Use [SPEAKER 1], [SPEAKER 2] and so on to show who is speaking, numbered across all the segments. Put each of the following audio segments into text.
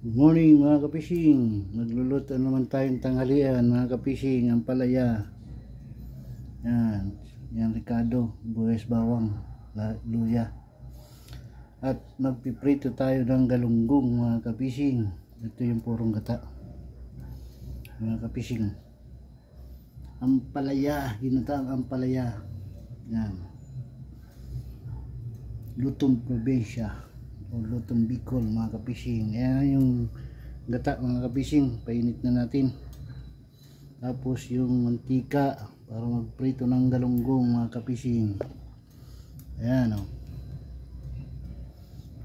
[SPEAKER 1] Good morning mga kapising. Magluluto naman tayong tanghalian mga kapising. Ang palaya. Yan ricado, buwes bawang, luya. At magpiprito tayo ng galunggong mga kapising. Ito yung purong gata mga kapising. Ang palaya, ginataang ang palaya. Yan. Lutong probinsya o lutong Bicol mga kapising. Ayan yung gata mga kapising. Painit na natin. Tapos yung mantika para magprito ng galunggong mga kapising. Ayan o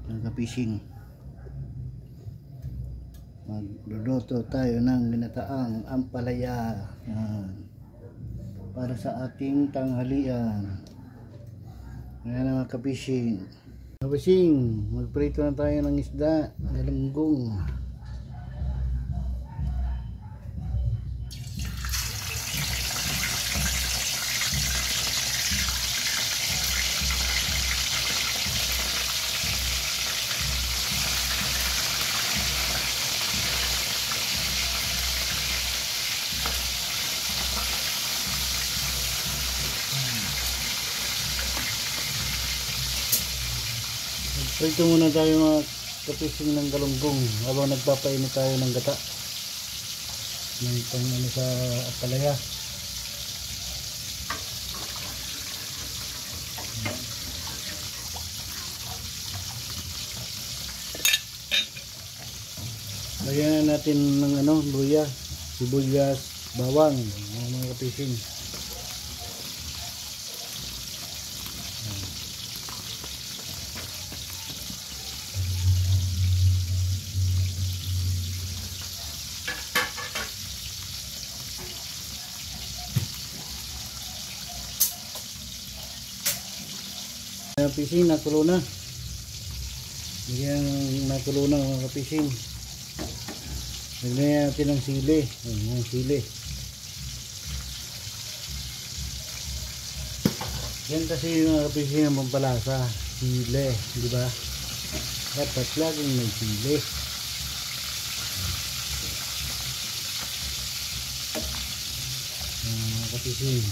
[SPEAKER 1] mga kapising. Magluluto tayo ng ginataang ampalaya. Ayan. Para sa ating tanghalian. Ayan mga kapising. Kapising, magprito na tayo ng isda, galunggong. Prito muna tayo mga kapising ng galunggong habang nagpapainit tayo ng gata ng pang sa palaya. Lagyan natin ng luya, sibuyas, bawang mga kapising. Kapising, nakulo na. Bigyan nakulo na mga kapising. Lagyan natin ng sili. Ang sili. Yan kasi mga kapising ang pampalasa. Sili, di ba? Dapat laging may sili. Mga kapising.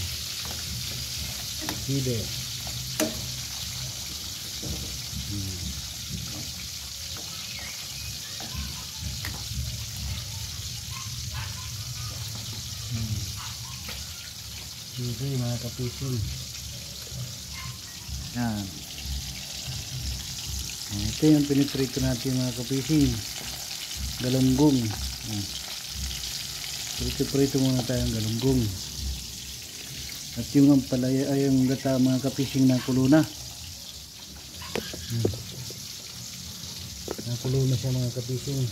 [SPEAKER 1] Sili. Sili mga kapising. Yan. Ito yung piniprito natin mga kapising. Galunggong. Prito muna tayong galunggong. At yung ampalaya ay yung gata mga kapising na kulo na. Nakulo na siya mga kapising.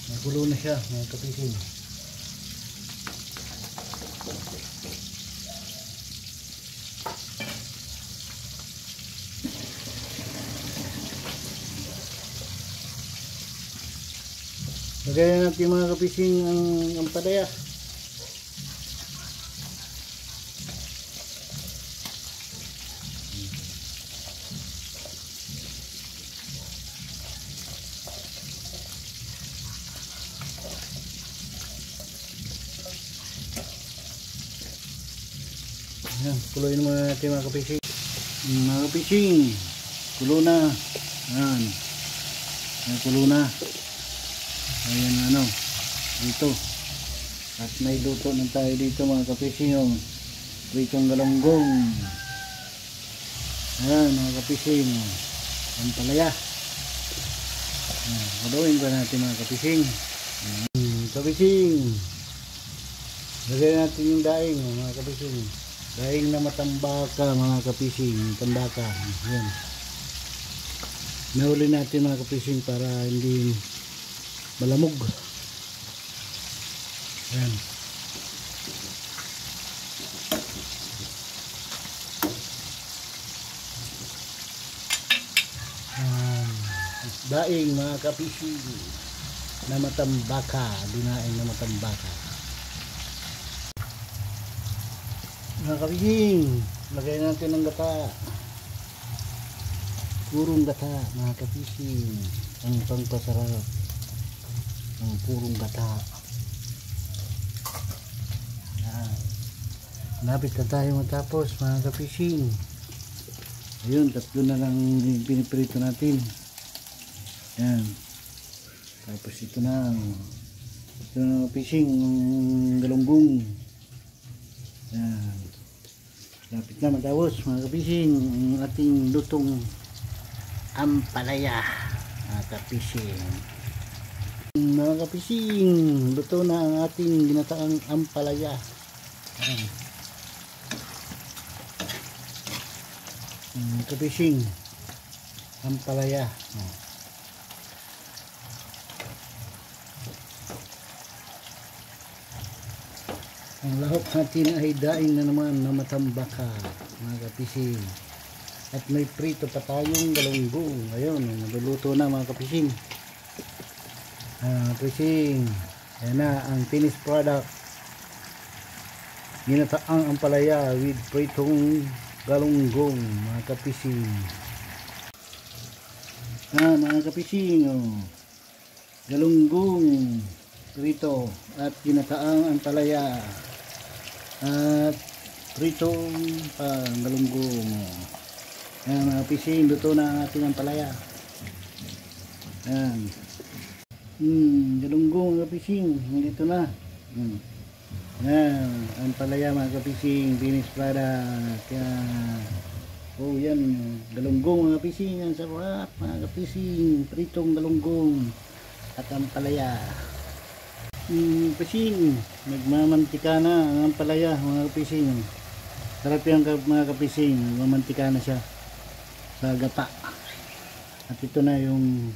[SPEAKER 1] Nakulo na siya mga kapising. Lagayan natin mga kapising ang palaya. Ayan, kuloyin muna natin mga kapising. Mga kapising, kulo na. Ayan. Ayan, kulo na. Ayan dito. At may luto na tayo dito mga kapising. Yung pritong galunggong. Ayan mga kapising. Ang palaya. Kuloyin pa natin mga kapising. Kapising. Lagyan natin yung daing mga kapising. Daing na matambaka mga kapising. Tambaka. Ayan. Nahuli natin mga kapising para hindi malamog. Ayan. Daing mga kapising na matambaka. Dinaing na matambaka. Mga kabising, lagay natin ng gata. Purong gata, mga kabising. Ang pangpasarap. Ang purong gata. Yan. Lapit na tayo matapos, mga kabising. Ayun, tatlo na lang piniprito natin. Yan. Tapos ito na fishing galunggong. Yan. Lapit na matapos, mga kapishing, ang ating lutong ampalaya, mga kapishing. Mga kapishing, luto na ang ating ginataang ampalaya. Yan. Mga kapishing, ampalaya. Ang lahok natin ay daing na naman na matambaka, mga kapising. At may prito pa tayong galunggong. Ayun, naluluto na, mga kapising. Kapising, ayan na ang finished product. Ginataang ampalaya with pritong galunggong, mga kapising. Mga kapising, oh. Galunggong prito at ginataang ampalaya at pritong galunggong. Yan, mga pising, luto na ang ating ampalaya. Yan. Galunggong, mga pising, dito na. Yan, ampalaya, mga kapising, finished product. Yan. Oh, yan, galunggong, mga pising, yan, sarap, mga kapising, pritong galunggong at ampalaya. Pising, nagmamantika na ang ampalaya, mga kapising. Sarap yan, mga kapising, nagmamantika na siya sa gata. At ito na yung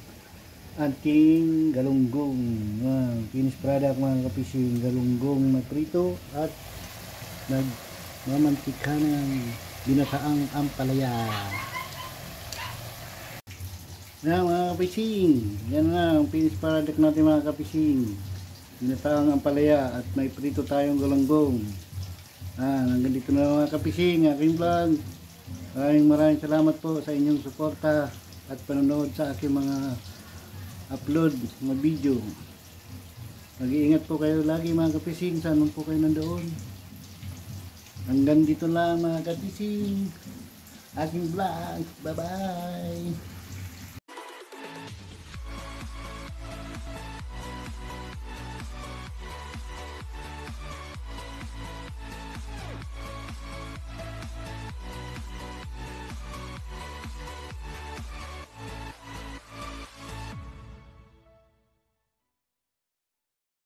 [SPEAKER 1] ating galunggong, finished product, mga kapising, galunggong na prito at nagmamantika na ang ginataang ampalaya. Yan, mga kapising, yan nga ang finished product natin, mga kapising. Ginataang ampalaya at may prito tayong galunggong. Hanggang dito na, mga kapising, aking vlog. Maraming salamat po sa inyong suporta at panonood sa aking mga upload, mga video. Mag-iingat po kayo lagi, mga kapising, saan po kayo nandoon. Hanggang dito lang, mga kapising, aking vlog. Bye bye.